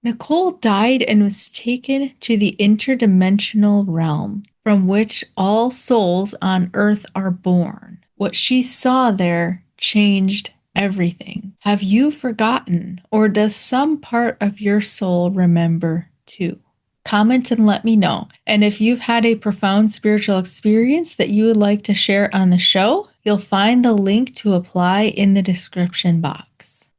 Nicole died and was taken to the interdimensional realm from which all souls on earth are born. What she saw there changed everything. Have you forgotten, or does some part of your soul remember too? Comment and let me know. And if you've had a profound spiritual experience that you would like to share on the show, you'll find the link to apply in the description box.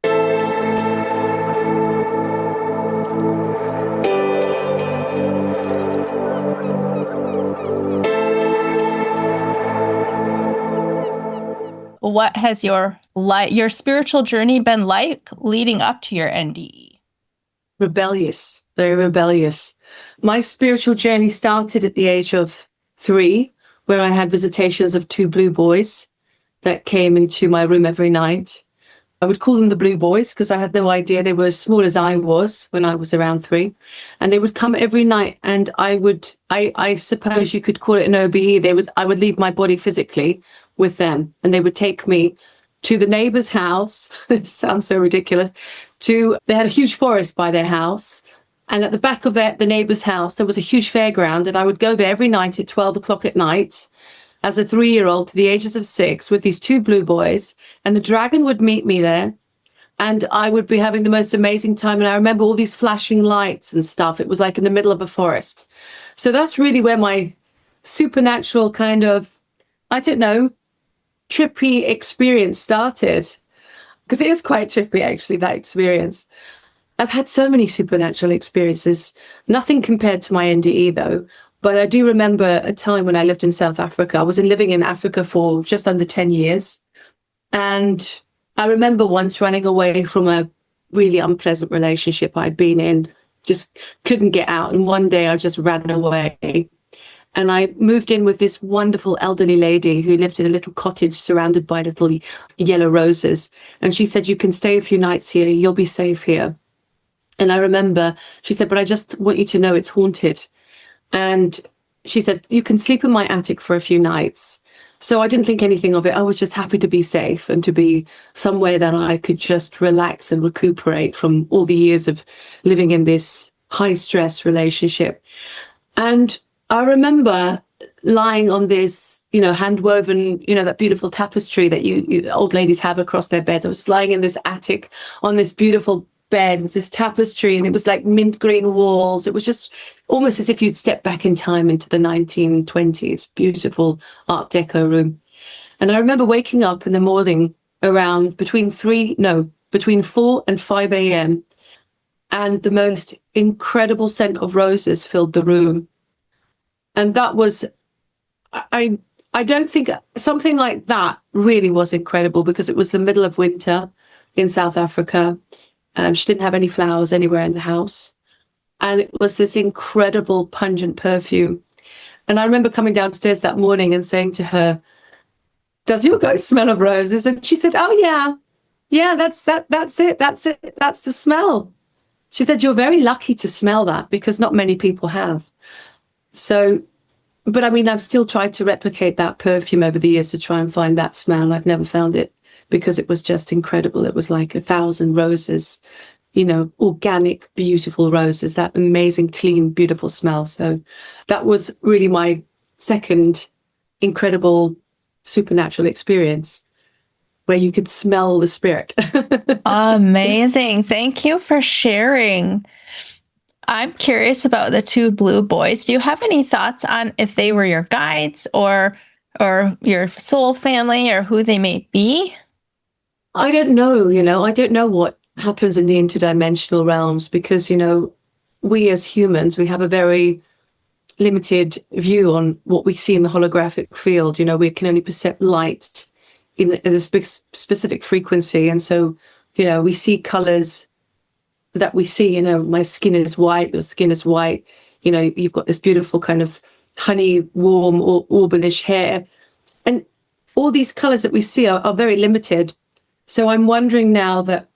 What has your spiritual journey been like leading up to your NDE? Rebellious, very rebellious. My spiritual journey started at the age of 3, where I had visitations of 2 blue boys that came into my room every night. I would call them the blue boys because I had no idea they were as small as I was when I was around 3. And they would come every night, and I suppose you could call it an OBE. I would leave my body physically with them, and they would take me to the neighbor's house. This sounds so ridiculous. They had a huge forest by their house. And at the back of the neighbor's house, there was a huge fairground. And I would go there every night at 12 o'clock at night as a 3-year-old to the ages of 6 with these 2 blue boys. And the dragon would meet me there. And I would be having the most amazing time. And I remember all these flashing lights and stuff. It was like in the middle of a forest. So that's really where my supernatural kind of, I don't know, trippy experience started. Because it is quite trippy, actually, that experience. I've had so many supernatural experiences, nothing compared to my NDE, though. But I do remember a time when I lived in South Africa. I was living in Africa for just under 10 years. And I remember once running away from a really unpleasant relationship I'd been in, just couldn't get out. And one day I just ran away. And I moved in with this wonderful elderly lady who lived in a little cottage surrounded by little yellow roses. And she said, "You can stay a few nights here. You'll be safe here." And I remember she said, "But I just want you to know it's haunted." And she said, "You can sleep in my attic for a few nights." So I didn't think anything of it. I was just happy to be safe and to be somewhere that I could just relax and recuperate from all the years of living in this high stress relationship. And I remember lying on this, hand woven, that beautiful tapestry that you old ladies have across their beds. I was lying in this attic on this beautiful bed with this tapestry, and it was like mint green walls. It was just almost as if you'd step back in time into the 1920s, beautiful Art Deco room. And I remember waking up in the morning around between 4 and 5 a.m. and the most incredible scent of roses filled the room. And that was, I don't think something like that really was incredible, because it was the middle of winter in South Africa. She didn't have any flowers anywhere in the house. And it was this incredible pungent perfume. And I remember coming downstairs that morning and saying to her, "Does your guys smell of roses?" And she said, "Oh, yeah. Yeah, that's it. That's it. That's the smell." She said, "You're very lucky to smell that, because not many people have." So, but I mean, I've still tried to replicate that perfume over the years to try and find that smell. I've never found it, because it was just incredible. It was like 1,000 roses, organic, beautiful roses, that amazing, clean, beautiful smell. So that was really my second incredible supernatural experience, where you could smell the spirit. Amazing. Thank you for sharing. I'm curious about the 2 blue boys. Do you have any thoughts on if they were your guides or your soul family, or who they may be? I don't know, I don't know what happens in the interdimensional realms, because, we as humans, we have a very limited view on what we see in the holographic field. We can only perceive light in a specific frequency. And so, we see colors that we see, my skin is white, your skin is white, you've got this beautiful kind of honey, warm, or aubenish hair. And all these colors that we see are very limited. So I'm wondering now that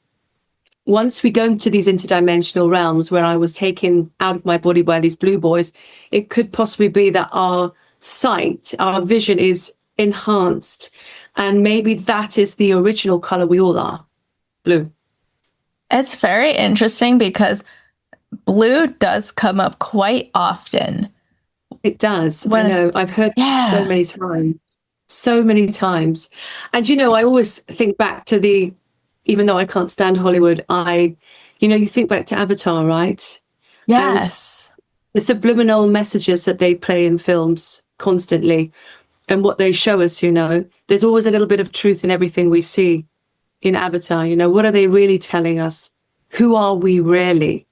once we go into these interdimensional realms where I was taken out of my body by these blue boys, it could possibly be that our sight, our vision is enhanced. And maybe that is the original color we all are, blue. It's very interesting, because Blue does come up quite often. It does. I When, know. I've heard it so yeah, many times. So many times. And I always think back to even though I can't stand Hollywood, you think back to Avatar, right? And yes. the subliminal messages that they play in films constantly and what they show us, there's always a little bit of truth in everything we see in Avatar. What are they really telling us? Who are we really?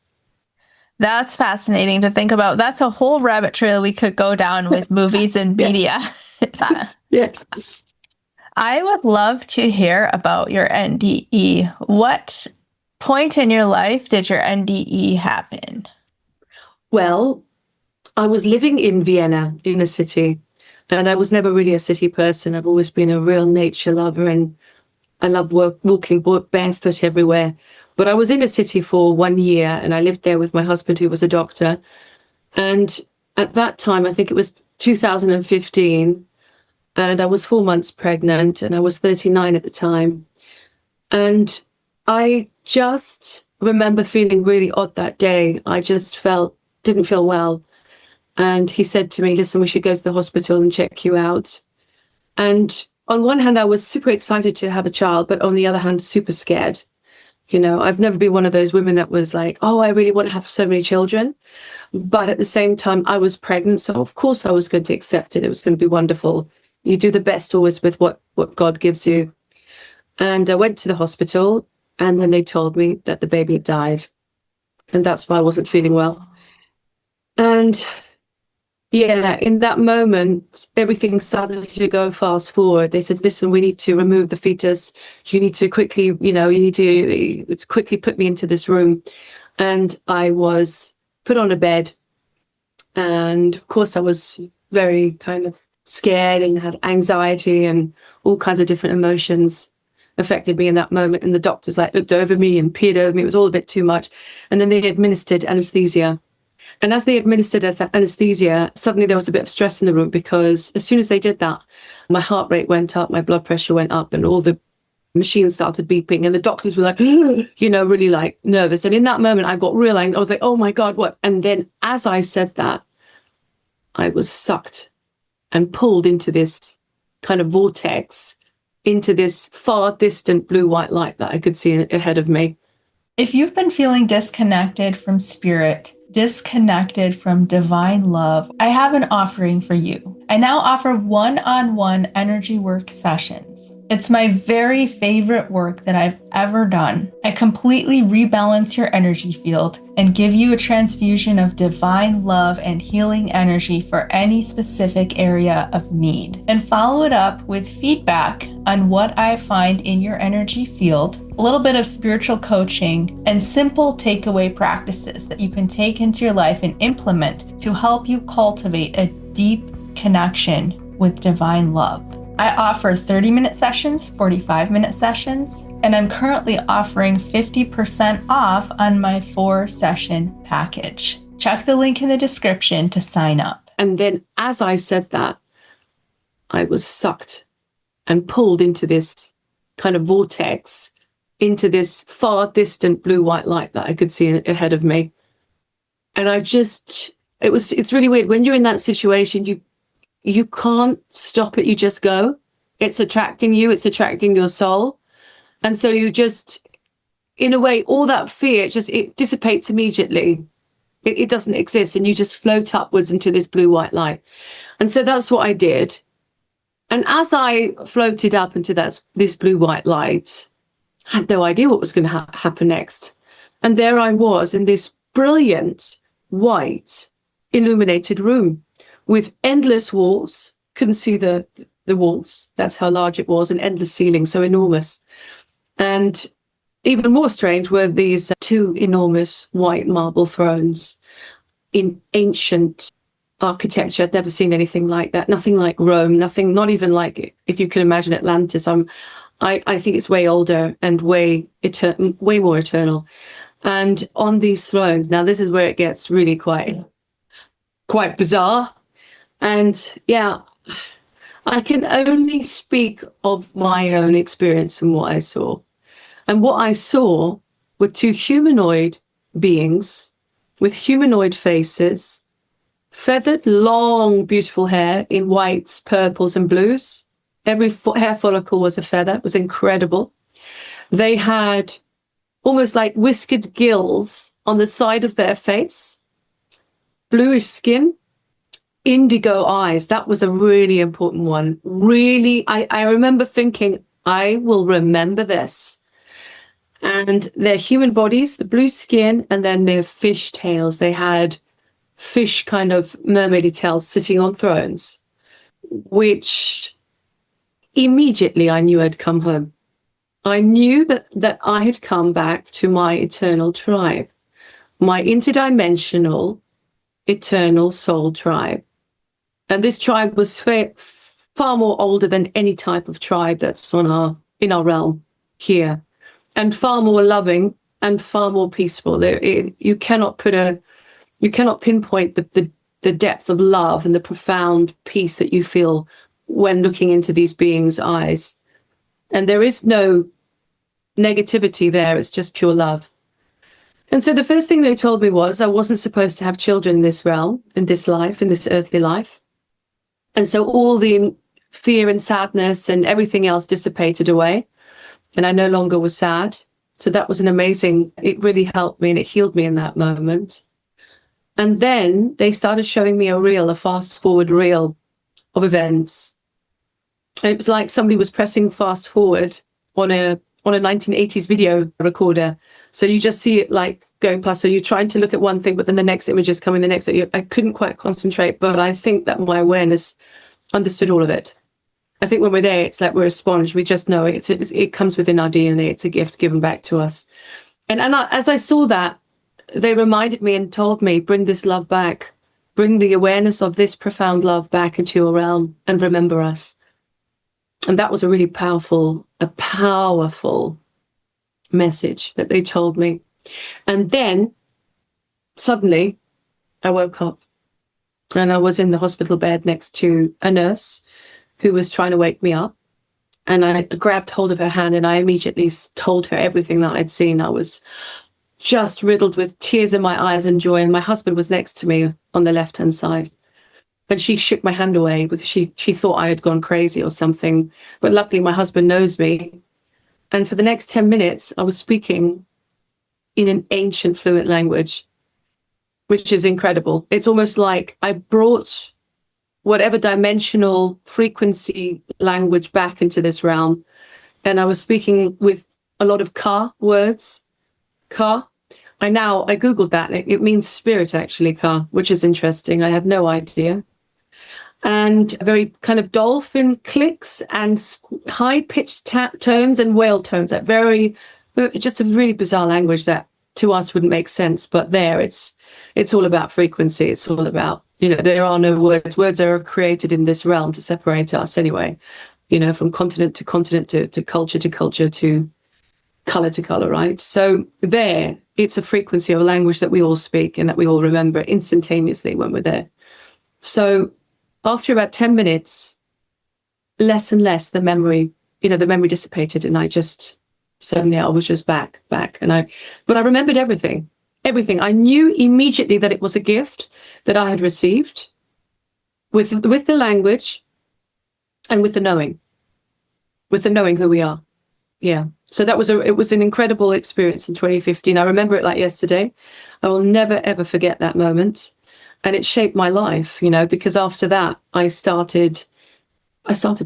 That's fascinating to think about. That's a whole rabbit trail we could go down with movies and media. Yes. Yes. I would love to hear about your NDE. What point in your life did your NDE happen? Well, I was living in Vienna, in a city, and I was never really a city person. I've always been a real nature lover, and I love walking barefoot everywhere. But I was in a city for 1 year, and I lived there with my husband, who was a doctor. And at that time, I think it was 2015, and I was 4 months pregnant, and I was 39 at the time. And I just remember feeling really odd that day. I just didn't feel well. And he said to me, listen, we should go to the hospital and check you out. And on one hand, I was super excited to have a child, but on the other hand, super scared. I've never been one of those women that was like, oh, I really want to have so many children. But at the same time, I was pregnant. So of course I was going to accept it. It was going to be wonderful. You do the best always with what God gives you. And I went to the hospital, and then they told me that the baby had died. And that's why I wasn't feeling well. And yeah, in that moment, everything started to go fast forward. They said, listen, we need to remove the fetus. You need to quickly, it's quickly put me into this room. And I was put on a bed. And of course, I was very kind of scared and had anxiety, and all kinds of different emotions affected me in that moment. And the doctors looked over me and peered over me. It was all a bit too much. And then they administered anesthesia. And as they administered anesthesia, suddenly there was a bit of stress in the room, because as soon as they did that, my heart rate went up, my blood pressure went up, and all the machines started beeping. And the doctors were like, really nervous. And in that moment, I got real angry. I was like, oh my God, what? And then as I said that, I was sucked and pulled into this kind of vortex, into this far distant blue-white light that I could see ahead of me. If you've been feeling disconnected from spirit, disconnected from divine love, I have an offering for you. I now offer one-on-one energy work sessions. It's my very favorite work that I've ever done. I completely rebalance your energy field and give you a transfusion of divine love and healing energy for any specific area of need, and follow it up with feedback on what I find in your energy field, a little bit of spiritual coaching, and simple takeaway practices that you can take into your life and implement to help you cultivate a deep connection with divine love. I offer 30-minute sessions, 45-minute sessions, and I'm currently offering 50% off on my 4-session package. Check the link in the description to sign up. And then as I said that, I was sucked and pulled into this kind of vortex, into this far distant blue-white light that I could see ahead of me. And it's really weird. When you're in that situation, you can't stop it. You just go. It's attracting you. It's attracting your soul. And so you just, in a way, all that fear, it dissipates immediately. It doesn't exist. And you just float upwards into this blue-white light. And so that's what I did. And as I floated up into this blue-white light, I had no idea what was going to happen next. And there I was in this brilliant, white, illuminated room with endless walls. Couldn't see the walls. That's how large it was. An endless ceiling, so enormous. And even more strange were these 2 enormous white marble thrones in ancient architecture. I'd never seen anything like that. Nothing like Rome. Nothing. Not even like, if you can imagine, Atlantis. I think it's way older and way more eternal. And on these thrones, now this is where it gets really quite bizarre. And yeah, I can only speak of my own experience and what I saw. And what I saw were 2 humanoid beings with humanoid faces, feathered, long, beautiful hair in whites, purples, and blues. Every hair follicle was a feather. It was incredible. They had almost like whiskered gills on the side of their face, bluish skin, indigo eyes. That was a really important one. Really, I remember thinking, I will remember this. And their human bodies, the blue skin, and then their fish tails. They had fish kind of mermaidy tails sitting on thrones, which immediately I knew I'd come home. I knew that I had come back to my eternal tribe, my interdimensional, eternal soul tribe. And this tribe was far more older than any type of tribe that's in our realm here, and far more loving and far more peaceful. You cannot pinpoint the depth of love and the profound peace that you feel when looking into these beings' eyes. And there is no negativity there. It's just pure love. And so the first thing they told me was I wasn't supposed to have children in this realm, in this life, in this earthly life. And so all the fear and sadness and everything else dissipated away. And I no longer was sad. So that was it really helped me and it healed me in that moment. And then they started showing me a fast forward reel of events. And it was like somebody was pressing fast forward on a 1980s video recorder. So you just see it like going past. So you're trying to look at one thing, but then the next image is coming, I couldn't quite concentrate, but I think that my awareness understood all of it. I think when we're there, it's like we're a sponge. We just know it. It comes within our DNA. It's a gift given back to us. As I saw that, they reminded me and told me, bring this love back. Bring the awareness of this profound love back into your realm and remember us. And that was a really powerful message that they told me. And then suddenly I woke up and I was in the hospital bed next to a nurse who was trying to wake me up. And I grabbed hold of her hand and I immediately told her everything that I'd seen. I was just riddled with tears in my eyes and joy. And my husband was next to me on the left-hand side. And she shook my hand away because she thought I had gone crazy or something. But luckily, my husband knows me. And for the next 10 minutes, I was speaking in an ancient fluent language, which is incredible. It's almost like I brought whatever dimensional frequency language back into this realm. And I was speaking with a lot of Ka words. Ka. I Googled that. It means spirit, actually, Ka, which is interesting. I had no idea. And very kind of dolphin clicks and high-pitched tones and whale tones. Just a really bizarre language that to us wouldn't make sense. But it's all about frequency. It's all about, there are no words. Words are created in this realm to separate us anyway, from continent to continent to culture to color to color, right? So it's a frequency of a language that we all speak and that we all remember instantaneously when we're there. So after about 10 minutes, less and less, the memory dissipated, and I was just back. But I remembered everything. I knew immediately that it was a gift that I had received with the language and with the knowing who we are. Yeah. So it was an incredible experience in 2015. I remember it like yesterday. I will never, ever forget that moment. And it shaped my life, because after that, I started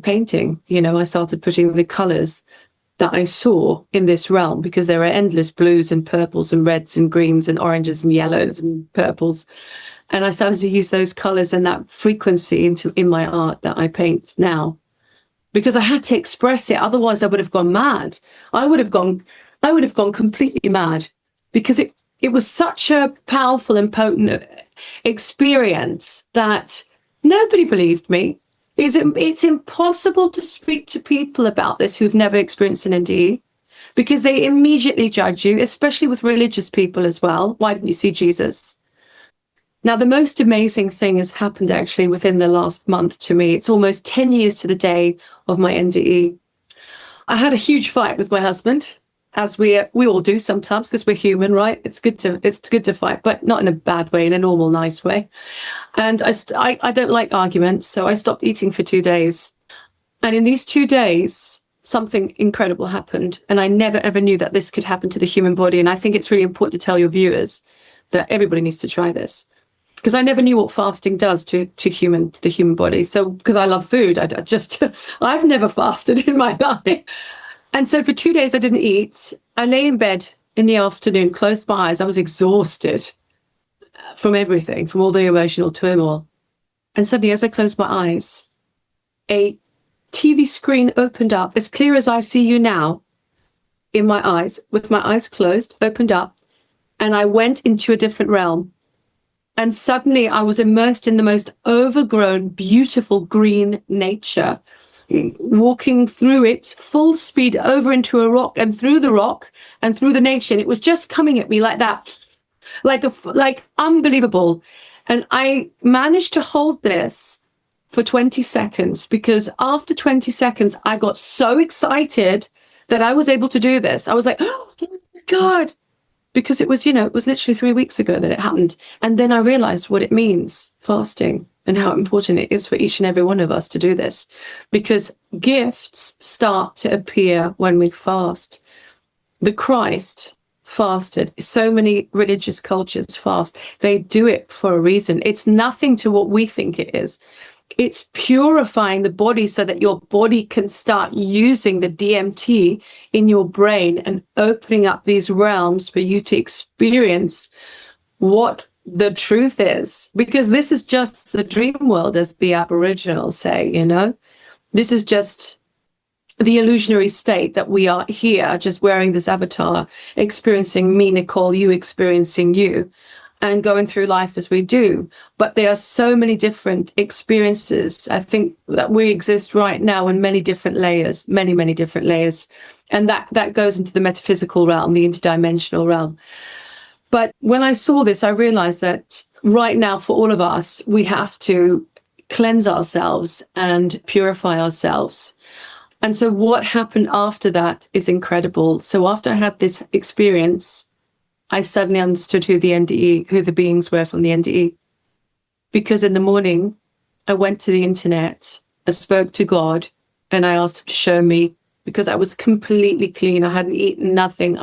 painting, I started putting the colors that I saw in this realm, because there are endless blues and purples and reds and greens and oranges and yellows and purples. And I started to use those colors and that frequency in my art that I paint now, because I had to express it. Otherwise I would have gone mad. I would have gone completely mad, because it was such a powerful and potent experience that nobody believed me. It's impossible to speak to people about this who've never experienced an NDE, because they immediately judge you, especially with religious people as well. Why didn't you see Jesus? Now, the most amazing thing has happened actually within the last month to me. It's almost 10 years to the day of my NDE. I had a huge fight with my husband. as we all do sometimes, because we're human, right? It's good to fight, but not in a bad way, in a normal, nice way. And I don't like arguments, so I stopped eating for 2 days. And in these 2 days, something incredible happened. And I never ever knew that this could happen to the human body. And I think it's really important to tell your viewers that everybody needs to try this, because I never knew what fasting does to the human body. So because I love food, I just I've never fasted in my life. And so for 2 days I didn't eat. I lay in bed in the afternoon, closed my eyes. I was exhausted from everything, from all the emotional turmoil. And suddenly, as I closed my eyes, a TV screen opened up, as clear as I see you now, in my eyes, with my eyes closed, opened up, and I went into a different realm. And suddenly I was immersed in the most overgrown, beautiful green nature, walking through it full speed over into a rock and through the rock and through the nature. And it was just coming at me like that, like unbelievable. And I managed to hold this for 20 seconds, because after 20 seconds, I got so excited that I was able to do this. I was like, oh my God, because it was, it was literally 3 weeks ago that it happened. And then I realized what it means, fasting, and how important it is for each and every one of us to do this, because gifts start to appear when we fast. The Christ fasted. So many religious cultures fast. They do it for a reason. It's nothing to what we think it is. It's purifying the body so that your body can start using the DMT in your brain and opening up these realms for you to experience what the truth is. Because this is just the dream world, as the Aboriginals say, This is just the illusionary state that we are here, just wearing this avatar, experiencing me, Nicole, you experiencing you, and going through life as we do. But there are so many different experiences. I think that we exist right now in many different layers, many, many different layers. And that goes into the metaphysical realm, the interdimensional realm. But when I saw this, I realized that right now, for all of us, we have to cleanse ourselves and purify ourselves. And so what happened after that is incredible. So after I had this experience, I suddenly understood who the beings were from the NDE. Because in the morning, I went to the internet, I spoke to God, and I asked him to show me, because I was completely clean. I hadn't eaten nothing.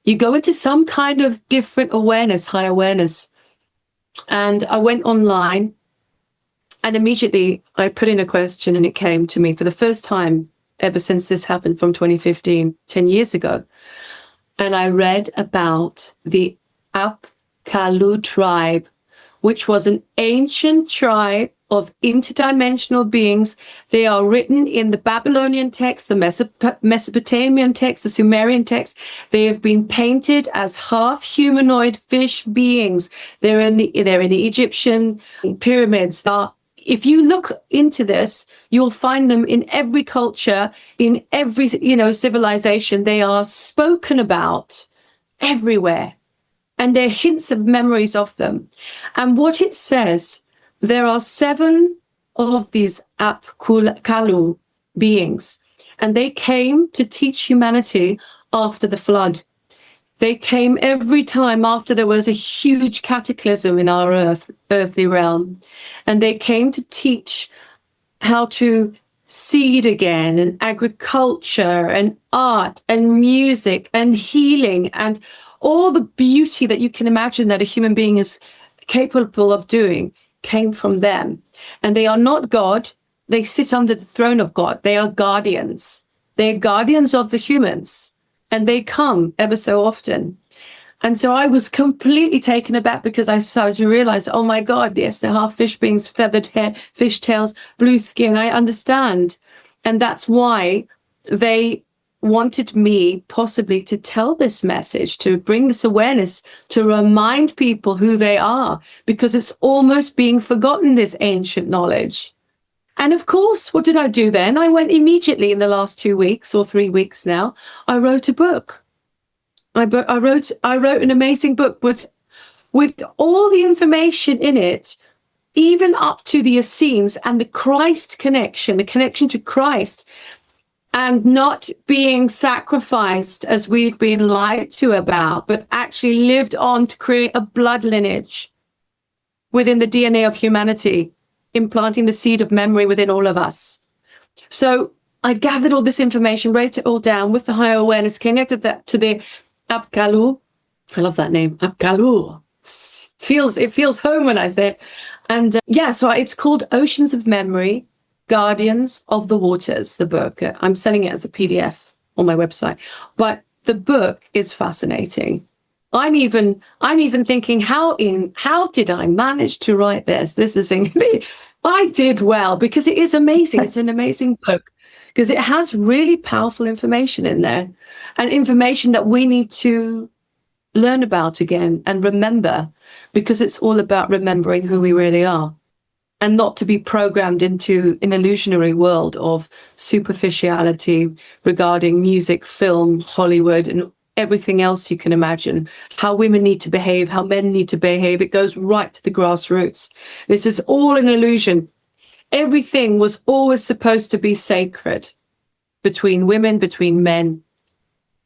You go into some kind of different awareness, high awareness. And I went online, and immediately I put in a question, and it came to me for the first time ever since this happened from 2015, 10 years ago. And I read about the Apkallu tribe, which was an ancient tribe of interdimensional beings. They are written in the Babylonian text, the Mesopotamian text, the Sumerian text. They have been painted as half humanoid fish beings. They're in the Egyptian pyramids. If you look into this, you'll find them in every culture, in every, civilization. They are spoken about everywhere. And there are hints of memories of them. And what it says, there are 7 of these Apkallu beings, and they came to teach humanity after the flood. They came every time after there was a huge cataclysm in our earthly realm. And they came to teach how to seed again, and agriculture and art and music and healing and all the beauty that you can imagine that a human being is capable of doing came from them. And they are not God. They sit under the throne of God. They are guardians. They're guardians of the humans. And they come ever so often. And so I was completely taken aback, because I started to realize, oh my God, yes, they're half fish beings, feathered hair, fish tails, blue skin. I understand. And that's why they wanted me possibly to tell this message, to bring this awareness, to remind people who they are, because it's almost being forgotten, this ancient knowledge. And of course, what did I do then? I went immediately, in the last 2 weeks or 3 weeks now, I wrote a book. I wrote an amazing book with all the information in it, even up to the Essenes and the Christ connection, the connection to Christ. and not being sacrificed as we've been lied to about, but actually lived on to create a blood lineage within the DNA of humanity, implanting the seed of memory within all of us. So I gathered all this information, wrote it all down with the higher awareness, connected that to the Apkallu. I love that name, Apkallu. It feels home when I say it. And so it's called Oceans of Memory, Guardians of the Waters, the book. I'm selling it as a PDF on my website. But the book is fascinating. I'm even thinking, how did I manage to write this? I did well, because it is amazing. It's an amazing book because it has really powerful information in there, and information that we need to learn about again and remember, because it's all about remembering who we really are, and not to be programmed into an illusionary world of superficiality regarding music, film, Hollywood, and everything else you can imagine. How women need to behave, how men need to behave. It goes right to the grassroots. This is all an illusion. Everything was always supposed to be sacred between women, between men.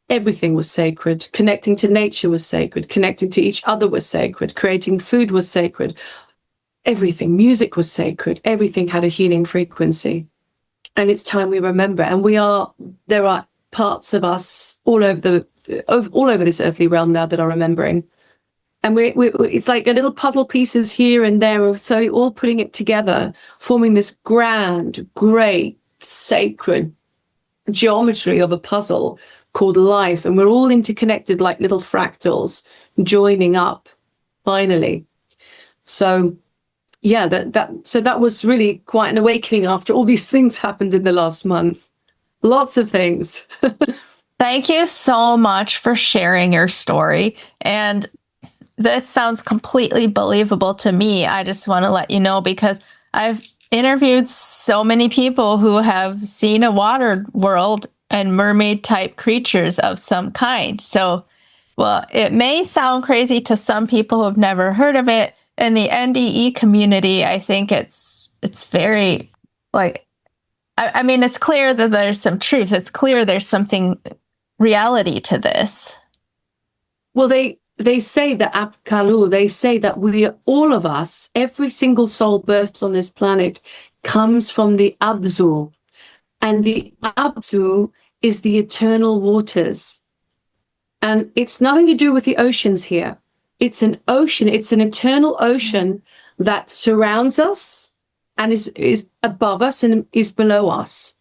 Everything was sacred. Connecting to nature was sacred. Connecting to each other was sacred. Creating food was sacred. Everything. Music was sacred. Everything had a healing frequency. And it's time we remember. And there are parts of us all over this earthly realm now that are remembering. And it's like a little puzzle pieces here and there. We're slowly all putting it together, forming this grand, great, sacred geometry of a puzzle called life. And we're all interconnected like little fractals joining up finally. So that was really quite an awakening after all these things happened in the last month. Lots of things. Thank you so much for sharing your story. And this sounds completely believable to me. I just want to let you know, because I've interviewed so many people who have seen a water world and mermaid type creatures of some kind. So, well, it may sound crazy to some people who have never heard of it. In the NDE community, I think it's very, like, I mean, it's clear that there's some truth. It's clear there's something reality to this. Well, they say that Apkallu, they say that all of us, every single soul birthed on this planet, comes from the Abzu. And the Abzu is the eternal waters. And it's nothing to do with the oceans here. It's an ocean. It's an eternal ocean that surrounds us and is above us and is below us.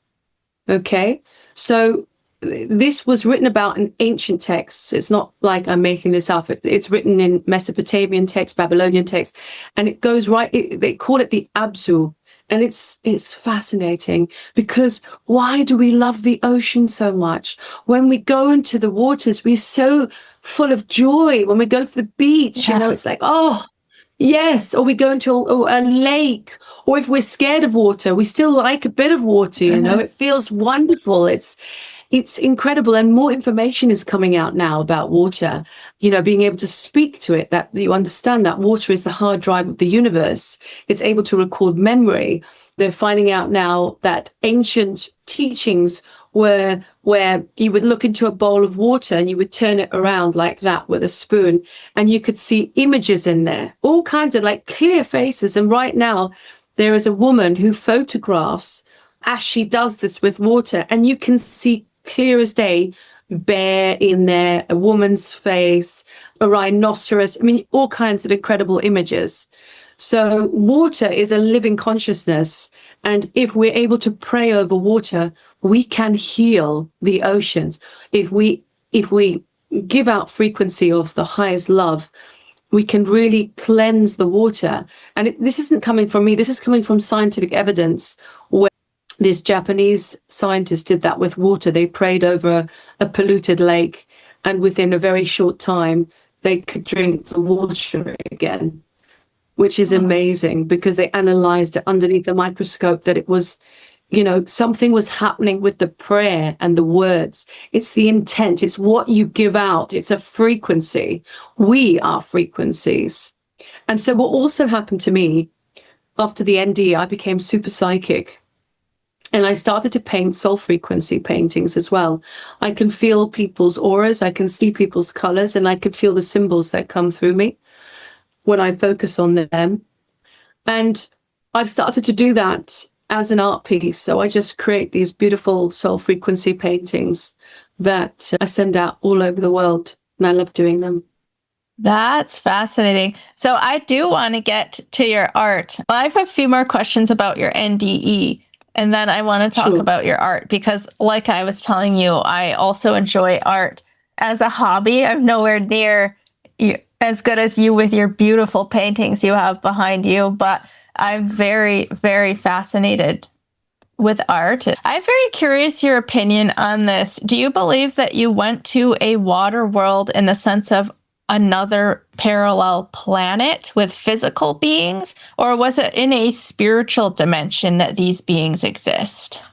Okay? So this was written about in ancient texts. It's not like I'm making this up. It's written in Mesopotamian texts, Babylonian texts, and it goes right. They call it the Abzu, and it's fascinating, because why do we love the ocean so much? When we go into the waters, we're so full of joy. When we go to the beach, it's like, oh, yes. Or we go into a lake, or if we're scared of water, we still like a bit of water. It feels wonderful. It's incredible. And more information is coming out now about water, being able to speak to it, that you understand that water is the hard drive of the universe. It's able to record memory. They're finding out now that ancient teachings were where you would look into a bowl of water and you would turn it around like that with a spoon, and you could see images in there, all kinds of like clear faces. And right now there is a woman who photographs as she does this with water, and you can see clear as day, bear in there, a woman's face, a rhinoceros. I mean, all kinds of incredible images. So water is a living consciousness. And if we're able to pray over water, we can heal the oceans. If we give out frequency of the highest love, we can really cleanse the water. And this isn't coming from me. This is coming from scientific evidence, where this Japanese scientist did that with water. They prayed over a polluted lake, and within a very short time, they could drink the water again, which is amazing, because they analyzed it underneath the microscope, that it was, something was happening with the prayer and the words. It's the intent. It's what you give out. It's a frequency. We are frequencies. And so what also happened to me after the ND, I became super psychic. And I started to paint soul frequency paintings as well. I can feel people's auras, I can see people's colors, and I can feel the symbols that come through me when I focus on them. And I've started to do that as an art piece. So I just create these beautiful soul frequency paintings that I send out all over the world. And I love doing them. That's fascinating. So I do want to get to your art. I have a few more questions about your NDE, and then I want to talk Sure. about your art because, like I was telling you, I also enjoy art as a hobby. I'm nowhere near as good as you with your beautiful paintings you have behind you, but I'm very, very fascinated with art. I'm very curious your opinion on this. Do you believe that you went to a water world in the sense of another parallel planet with physical beings, or was it in a spiritual dimension that these beings exist?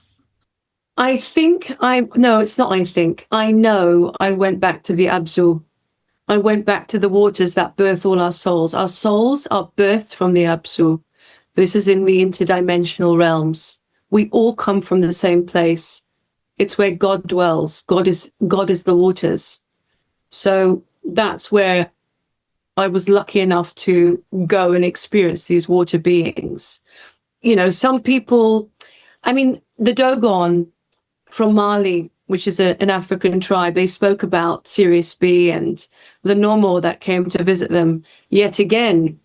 No, it's not I think. I know I went back to the Abzu. I went back to the waters that birth all our souls. Our souls are birthed from the Abzu. This is in the interdimensional realms. We all come from the same place. It's where God dwells. God is the waters. So that's where I was lucky enough to go and experience these water beings. You know, some people, the Dogon from Mali, which is an African tribe, they spoke about Sirius B and the Nomor that came to visit them. Yet again,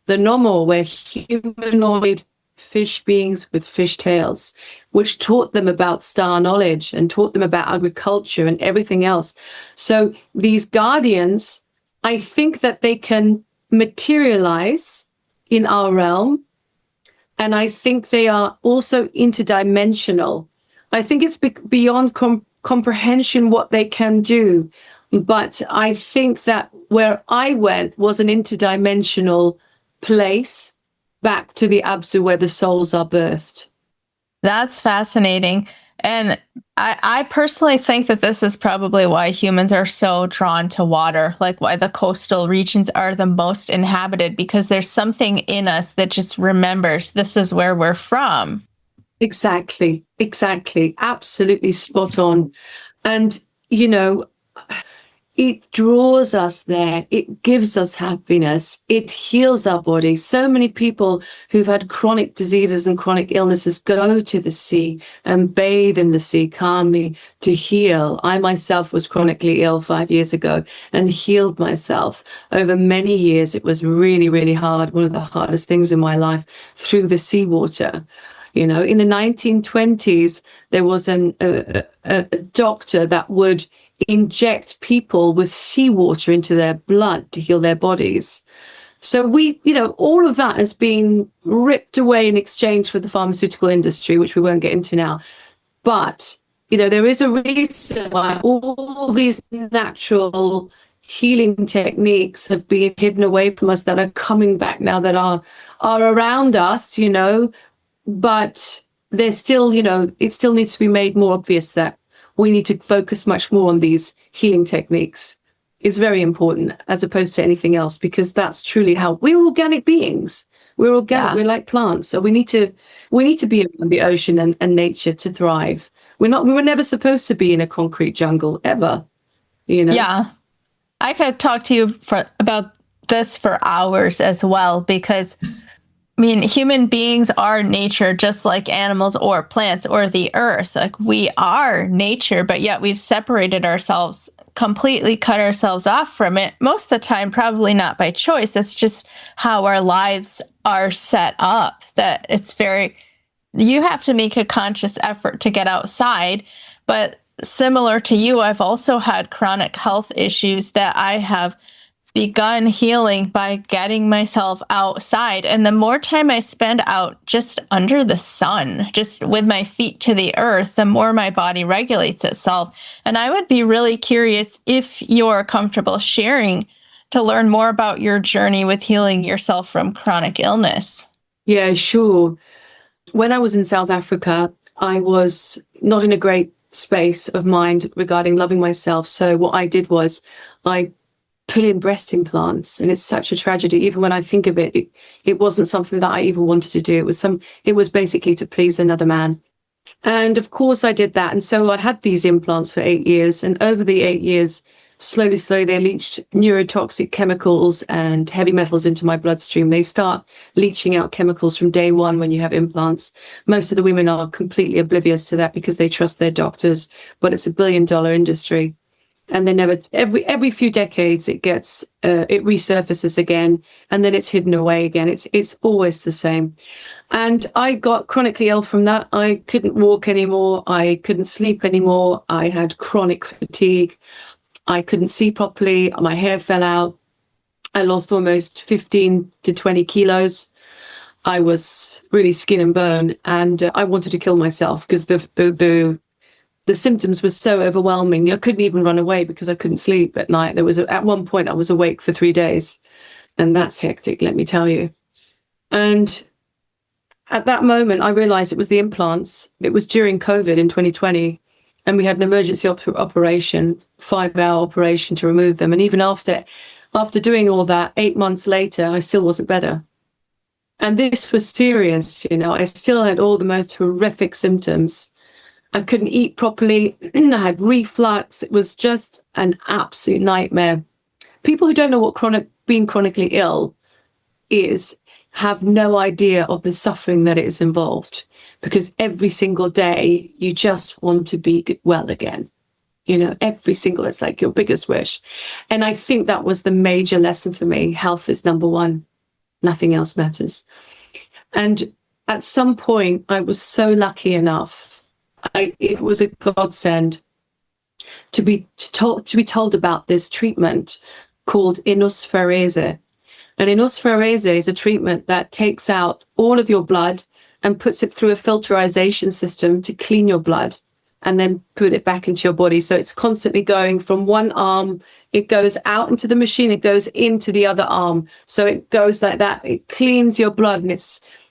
the Nomor were humanoid fish beings with fish tails, which taught them about star knowledge and taught them about agriculture and everything else. So these guardians, I think that they can materialize in our realm. And I think they are also interdimensional. I think it's beyond comprehension what they can do. But I think that where I went was an interdimensional place back to the Absu where the souls are birthed. That's fascinating. And I personally think that this is probably why humans are so drawn to water, like why the coastal regions are the most inhabited, because there's something in us that just remembers this is where we're from. Exactly. Absolutely spot on. And, it draws us there. It gives us happiness. It heals our body. So many people who've had chronic diseases and chronic illnesses go to the sea and bathe in the sea calmly to heal. I myself was chronically ill 5 years ago and healed myself over many years. It was really, really hard. One of the hardest things in my life through the seawater. In the 1920s, there was a doctor that would inject people with seawater into their blood to heal their bodies. So all of that has been ripped away in exchange for the pharmaceutical industry, which we won't get into now. But, there is a reason why all these natural healing techniques have been hidden away from us that are coming back now, that are around us, but there's still, it still needs to be made more obvious that we need to focus much more on these healing techniques. It's very important as opposed to anything else, because that's truly how we're organic beings. We're organic. Yeah. We're like plants. So we need to be in the ocean and nature to thrive. We were never supposed to be in a concrete jungle ever, Yeah. I could talk to you about this for hours as well, because human beings are nature, just like animals or plants or the earth. Like, we are nature, but yet we've separated ourselves, completely cut ourselves off from it. Most of the time, probably not by choice. It's just how our lives are set up, that you have to make a conscious effort to get outside. But similar to you, I've also had chronic health issues that I have begun healing by getting myself outside. And the more time I spend out just under the sun, just with my feet to the earth, the more my body regulates itself. And I would be really curious if you're comfortable sharing to learn more about your journey with healing yourself from chronic illness. Yeah, sure. When I was in South Africa, I was not in a great space of mind regarding loving myself. So what I did was I put in breast implants, and it's such a tragedy. Even when I think of it, it wasn't something that I even wanted to do. It was basically to please another man. And of course I did that. And so I had these implants for 8 years. And over the 8 years, slowly, slowly, they leached neurotoxic chemicals and heavy metals into my bloodstream. They start leaching out chemicals from day one when you have implants. Most of the women are completely oblivious to that because they trust their doctors, but it's $1 billion industry. And they never, every few decades it gets it resurfaces again, and then it's hidden away again. It's always the same. And I got chronically ill from that. I couldn't walk anymore. I couldn't sleep anymore. I had chronic fatigue. I couldn't see properly. My hair fell out. I lost almost 15 to 20 kilos. I was really skin and bone, and I wanted to kill myself because the symptoms were so overwhelming. I couldn't even run away because I couldn't sleep at night. At one point I was awake for 3 days, and that's hectic, let me tell you. And at that moment, I realized it was the implants. It was during COVID in 2020, and we had an emergency operation, 5-hour operation to remove them. And even after doing all that, 8 months later, I still wasn't better. And this was serious, I still had all the most horrific symptoms. I couldn't eat properly. I had reflux. It was just an absolute nightmare. People who don't know what being chronically ill is have no idea of the suffering that is involved, because every single day you just want to be well again. It's like your biggest wish. And I think that was the major lesson for me. Health is number one. Nothing else matters. And at some point, I was so lucky enough. It was a godsend to be told about this treatment called inospherese. And inospherese is a treatment that takes out all of your blood and puts it through a filterization system to clean your blood and then put it back into your body. So it's constantly going from one arm, it goes out into the machine, it goes into the other arm. So it goes like that. It cleans your blood, and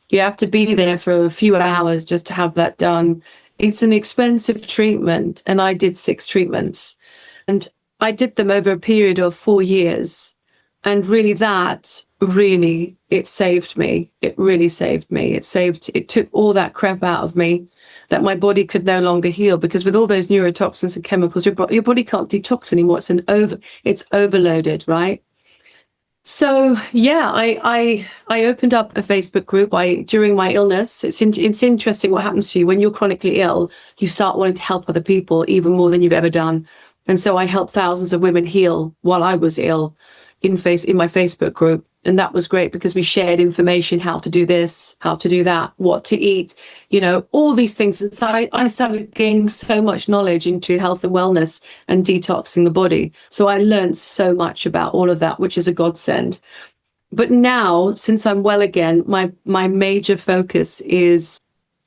you have to be there for a few hours just to have that done. It's an expensive treatment, and I did 6 treatments. And I did them over a period of 4 years. And really it saved me. It really saved me. It took all that crap out of me that my body could no longer heal, because with all those neurotoxins and chemicals, your body can't detox anymore. It's overloaded, right? So yeah, I opened up a Facebook group during my illness. It's interesting what happens to you when you're chronically ill. You start wanting to help other people even more than you've ever done. And so I helped thousands of women heal while I was ill in my Facebook group. And that was great because we shared information, how to do this, how to do that, what to eat, all these things. And so I started gaining so much knowledge into health and wellness and detoxing the body. So I learned so much about all of that, which is a godsend. But now, since I'm well again, my major focus is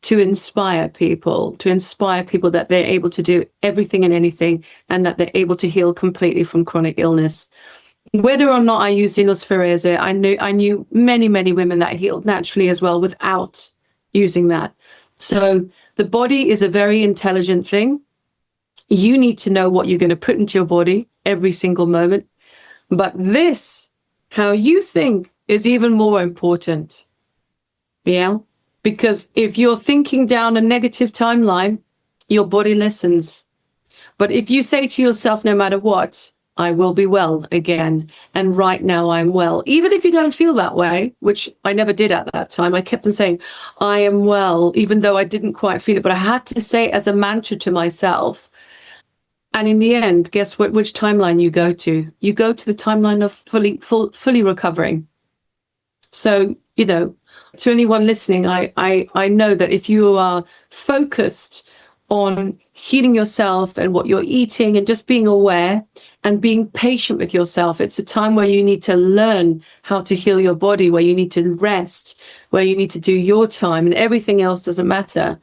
to inspire people that they're able to do everything and anything, and that they're able to heal completely from chronic illness. Whether or not I used inospherese, I knew many, many women that healed naturally as well without using that. So the body is a very intelligent thing. You need to know what you're going to put into your body every single moment. But how you think, is even more important. Yeah? Because if you're thinking down a negative timeline, your body listens. But if you say to yourself, no matter what, I will be well again. And right now I'm well. Even if you don't feel that way, which I never did at that time, I kept on saying, I am well, even though I didn't quite feel it. But I had to say it as a mantra to myself. And in the end, guess what? Which timeline you go to? You go to the timeline of fully recovering. So, to anyone listening, I know that if you are focused on healing yourself and what you're eating and just being aware and being patient with yourself, it's a time where you need to learn how to heal your body, where you need to rest, where you need to do your time, and everything else doesn't matter.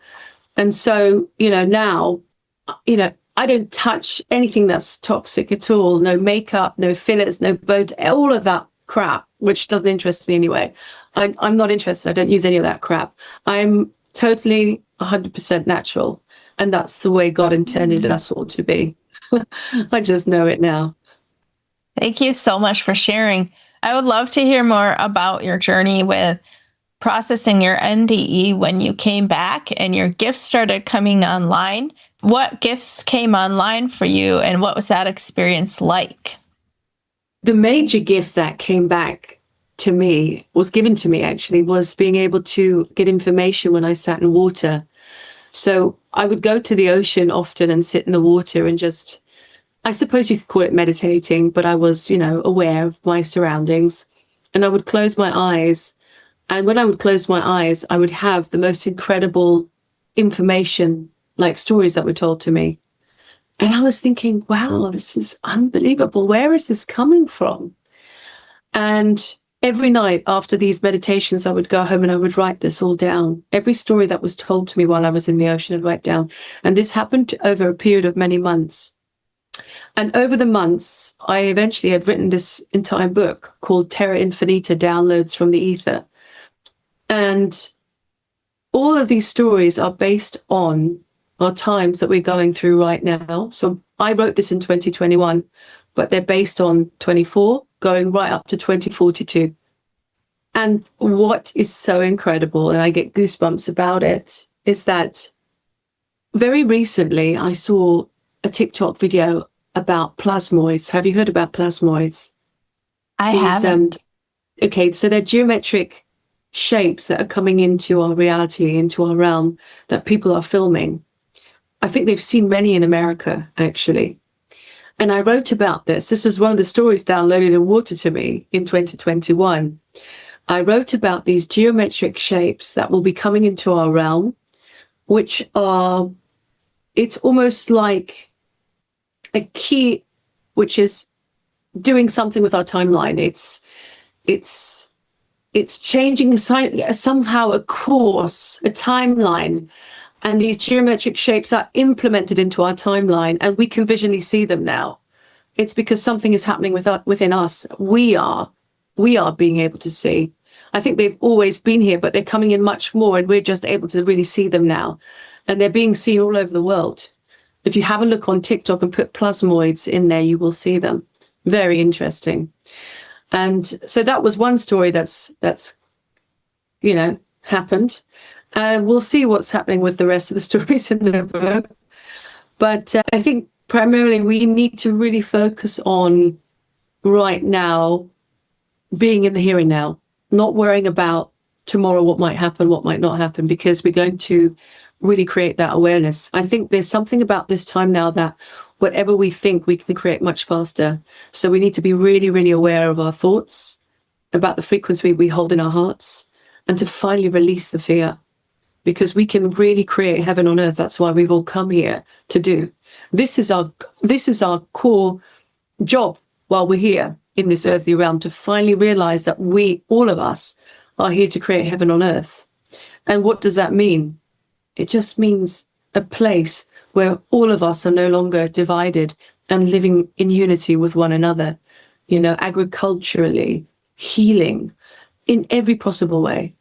And so, now, I don't touch anything that's toxic at all. No makeup, no fillers, no boat, all of that crap, which doesn't interest me anyway. I'm not interested. I don't use any of that crap. I'm totally 100% natural. And that's the way God intended us all to be. I just know it now. Thank you so much for sharing. I would love to hear more about your journey with processing your NDE when you came back and your gifts started coming online. What gifts came online for you, and what was that experience like? The major gift that came back to me, was given to me actually, was being able to get information when I sat in water. So I would go to the ocean often and sit in the water and just, I suppose you could call it meditating, but I was, aware of my surroundings. And I would close my eyes. And when I would close my eyes, I would have the most incredible information, like stories that were told to me. And I was thinking, wow, this is unbelievable. Where is this coming from? And every night after these meditations, I would go home and I would write this all down. Every story that was told to me while I was in the ocean, I'd write down. And this happened over a period of many months. And over the months, I eventually had written this entire book called Terra Infinita, Downloads from the Ether. And all of these stories are based on our times that we're going through right now. So I wrote this in 2021, but they're based on 24, going right up to 2042. And what is so incredible, and I get goosebumps about it, is that very recently I saw a TikTok video about plasmoids. Have you heard about plasmoids? I haven't. Okay, so they're geometric shapes that are coming into our reality, into our realm, that people are filming. I think they've seen many in America, actually. And I wrote about this. This was one of the stories downloaded in water to me in 2021. I wrote about these geometric shapes that will be coming into our realm, which are, it's almost like a key, which is doing something with our timeline. It's changing somehow a course, a timeline, and these geometric shapes are implemented into our timeline, and we can visually see them now. It's because something is happening within us. We are being able to see. I think they've always been here, but they're coming in much more, and we're just able to really see them now. And they're being seen all over the world. If you have a look on TikTok and put plasmoids in there, you will see them. Very interesting. And so that was one story that's happened. And we'll see what's happening with the rest of the stories in the book. But I think primarily we need to really focus on right now, being in the here and now, not worrying about tomorrow, what might happen, what might not happen, because we're going to really create that awareness. I think there's something about this time now that whatever we think, we can create much faster. So we need to be really, really aware of our thoughts, about the frequency we hold in our hearts, and to finally release the fear, because we can really create heaven on earth. That's why we've all come here to do. This is our core job while we're here in this earthly realm, to finally realize that we, all of us, are here to create heaven on earth. And what does that mean? It just means a place where all of us are no longer divided and living in unity with one another, agriculturally, healing in every possible way.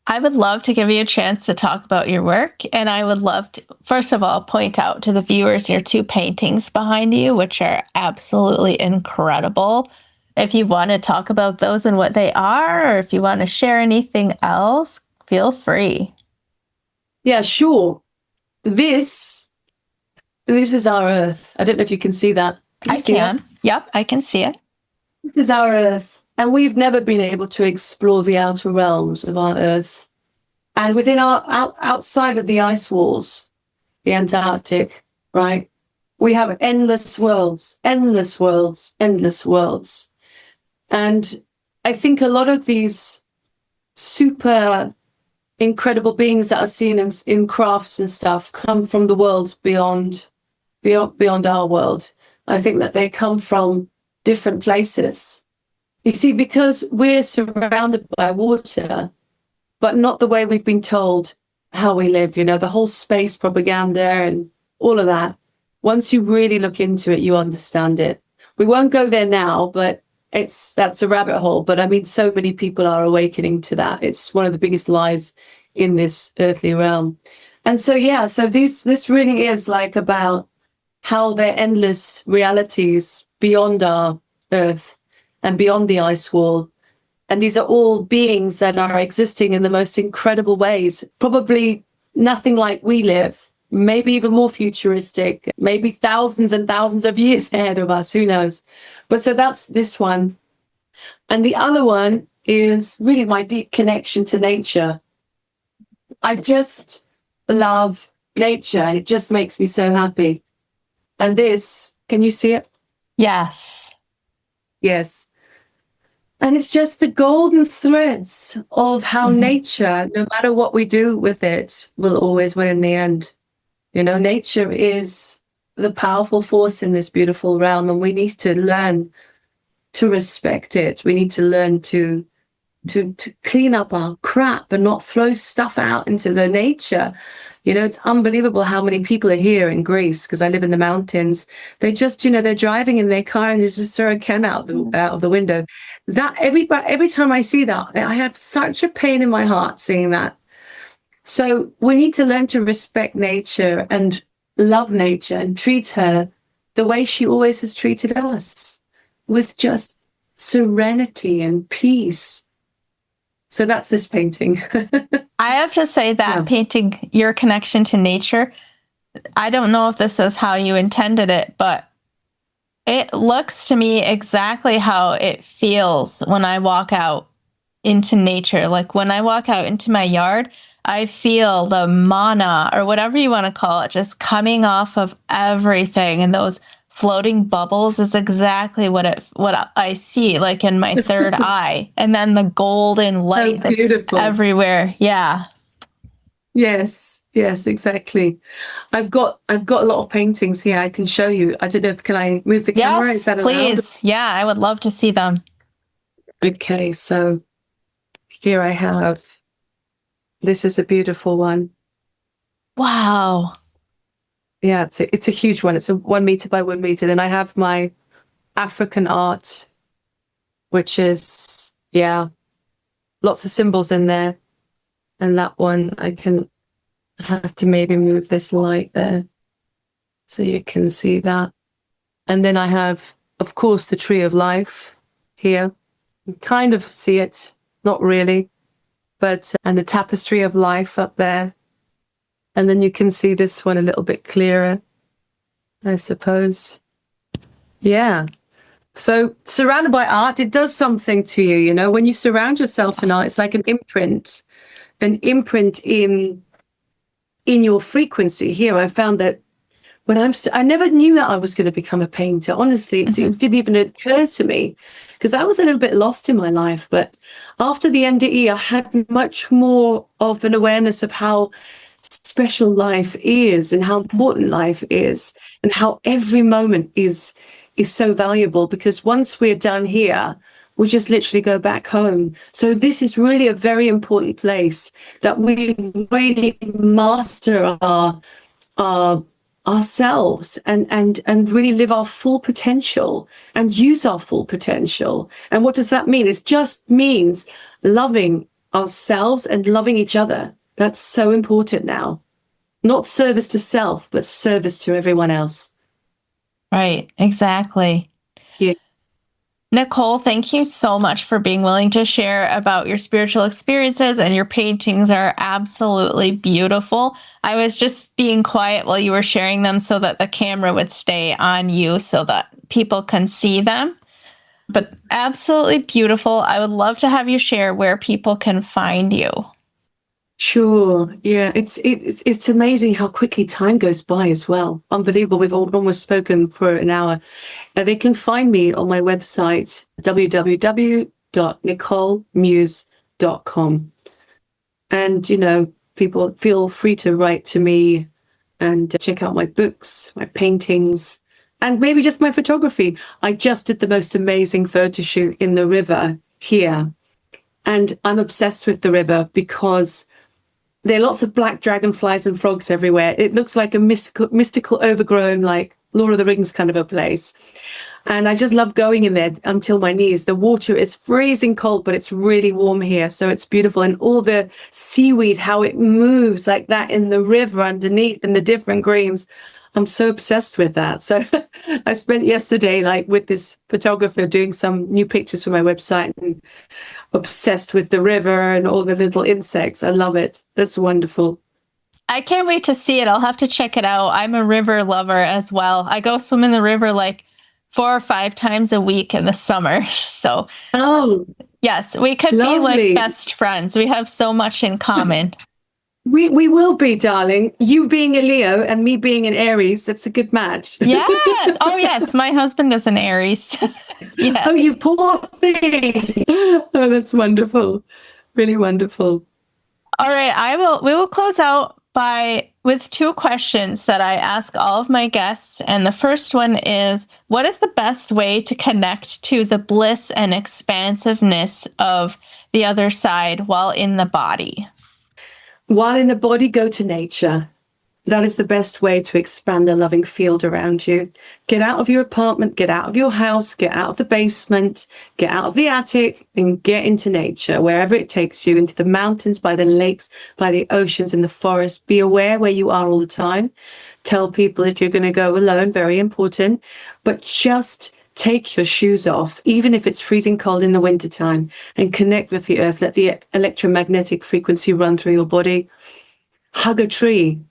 I would love to give you a chance to talk about your work. And I would love to, first of all, point out to the viewers your two paintings behind you, which are absolutely incredible. If you want to talk about those and what they are, or if you want to share anything else, feel free. Yeah, sure. This is our earth. I don't know if you can see that. I can. Yep, I can see it. This is our earth. And we've never been able to explore the outer realms of our earth. And within outside of the ice walls, the Antarctic, right? We have endless worlds, endless worlds, endless worlds. And I think a lot of these super incredible beings that are seen in crafts and stuff come from the worlds beyond our world. I think that they come from different places. You see, because we're surrounded by water, but not the way we've been told how we live, the whole space propaganda and all of that. Once you really look into it, you understand it. We won't go there now, but that's a rabbit hole. But I mean, so many people are awakening to that. It's one of the biggest lies in this earthly realm. And so, so this really is like about how there are endless realities beyond our earth and beyond the ice wall. And these are all beings that are existing in the most incredible ways, probably nothing like we live, maybe even more futuristic, maybe thousands and thousands of years ahead of us, who knows? But so that's this one. And the other one is really my deep connection to nature. I just love nature, and it just makes me so happy. And this, can you see it? Yes. Yes. And it's just the golden threads of how nature, no matter what we do with it, will always win in the end. You know, nature is the powerful force in this beautiful realm, and we need to learn to respect it. We need to learn to clean up our crap and not throw stuff out into the nature. You know, it's unbelievable how many people are here in Greece, because I live in the mountains. They just, you know, they're driving in their car and they just throw a can out of the window. That every time I see that, I have such a pain in my heart seeing that. So we need to learn to respect nature and love nature and treat her the way she always has treated us, with just serenity and peace. So that's this painting. I have to say that painting, your connection to nature, I don't know if this is how you intended it, but it looks to me exactly how it feels when I walk out into nature. Like when I walk out into my yard, I feel the mana, or whatever you want to call it, just coming off of everything. And those floating bubbles is exactly what I see, like in my third eye. And then the golden light that's just everywhere. Yeah. Yes, exactly. I've got a lot of paintings here I can show you. I don't know if, can I move the camera? Yes, Is that please. allowed? Yeah, I would love to see them. Okay, so here I have, this is a beautiful one. Wow. Yeah, it's a huge one. It's a 1 meter by 1 meter. Then I have my African art, which is, lots of symbols in there. And that one, I have to maybe move this light there so you can see that. And then I have, of course, the tree of life here. You kind of see it, not really, but, and the tapestry of life up there. And then you can see this one a little bit clearer, I suppose. Yeah. So surrounded by art, it does something to you, you know, when you surround yourself in art, it's like an imprint in your frequency. Here, I found that when I never knew that I was going to become a painter. Honestly, it didn't even occur to me, because I was a little bit lost in my life. But after the NDE, I had much more of an awareness of how special life is and how important life is, and how every moment is so valuable, because once we're done here, we just literally go back home. So this is really a very important place that we really master ourselves and really live our full potential and use our full potential. And what does that mean? It just means loving ourselves and loving each other. That's so important now. Not service to self, but service to everyone else. Right, exactly. Yeah. Nicole, thank you so much for being willing to share about your spiritual experiences, and your paintings are absolutely beautiful. I was just being quiet while you were sharing them so that the camera would stay on you so that people can see them. But absolutely beautiful. I would love to have you share where people can find you. Sure. Yeah. It's amazing how quickly time goes by as well. Unbelievable. We've almost spoken for an hour. They can find me on my website, www.nicolemuse.com. And, you know, people feel free to write to me and check out my books, my paintings, and maybe just my photography. I just did the most amazing photo shoot in the river here. And I'm obsessed with the river because there are lots of black dragonflies and frogs everywhere. It looks like a mystical overgrown, like Lord of the Rings kind of a place. And I just love going in there until my knees. The water is freezing cold, but it's really warm here. So it's beautiful. And all the seaweed, how it moves like that in the river underneath, and the different greens. I'm so obsessed with that. So I spent yesterday like with this photographer doing some new pictures for my website and obsessed with the river and all the little insects. I love it. That's wonderful. I can't wait to see it. I'll have to check it out. I'm a river lover as well. I go swim in the river like 4 or 5 times a week in the summer. So, Oh, yes, we could be lovely. like best friends. We have so much in common. We will be, darling. You being a Leo and me being an Aries, that's a good match. Yes. Oh, yes. My husband is an Aries. Yeah. Oh, you poor thing. Oh, that's wonderful. Really wonderful. All right. We will close out with 2 questions that I ask all of my guests. And the first one is, what is the best way to connect to the bliss and expansiveness of the other side while in the body? While in the body, go to nature. That is the best way to expand the loving field around you. Get out of your apartment, get out of your house, get out of the basement, get out of the attic, and get into nature, wherever it takes you, into the mountains, by the lakes, by the oceans, in the forest. Be aware where you are all the time. Tell people if you're going to go alone, very important. But just take your shoes off, even if it's freezing cold in the wintertime, and connect with the earth. Let the electromagnetic frequency run through your body. Hug a tree.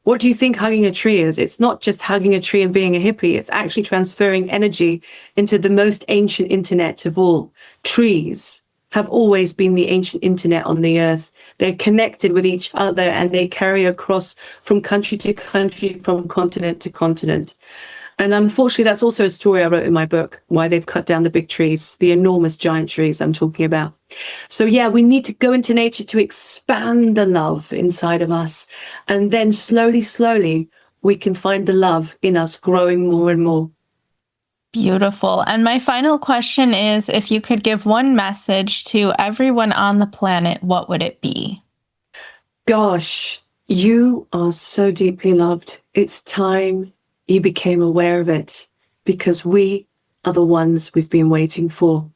What do you think hugging a tree is? It's not just hugging a tree and being a hippie. It's actually transferring energy into the most ancient internet of all. Trees have always been the ancient internet on the earth. They're connected with each other and they carry across from country to country, from continent to continent. And unfortunately, that's also a story I wrote in my book, why they've cut down the big trees, the enormous giant trees I'm talking about. So yeah, we need to go into nature to expand the love inside of us. And then slowly, slowly, we can find the love in us growing more and more. Beautiful. And my final question is, if you could give one message to everyone on the planet, what would it be? Gosh, you are so deeply loved. It's time you became aware of it, because we are the ones we've been waiting for.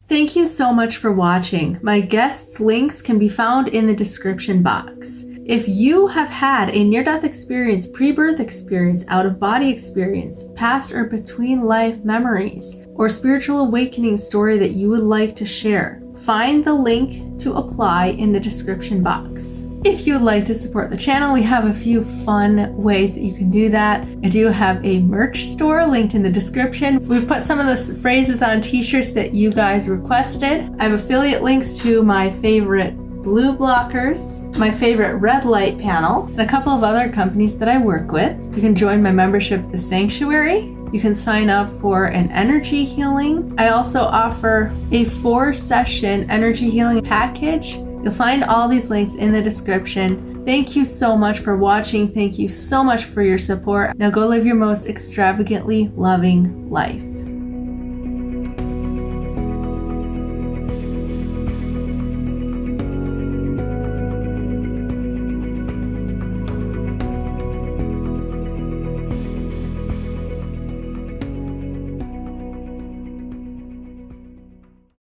Thank you so much for watching. My guests' links can be found in the description box. If you have had a near-death experience, pre-birth experience, out-of-body experience, past or between life memories, or spiritual awakening story that you would like to share, find the link to apply in the description box. If you would like to support the channel, we have a few fun ways that you can do that. I do have a merch store linked in the description. We've put some of the phrases on t-shirts that you guys requested. I have affiliate links to my favorite blue blockers, my favorite red light panel, and a couple of other companies that I work with. You can join my membership at the Sanctuary. You can sign up for an energy healing. I also offer a 4-session energy healing package. You'll find all these links in the description. Thank you so much for watching. Thank you so much for your support. Now go live your most extravagantly loving life.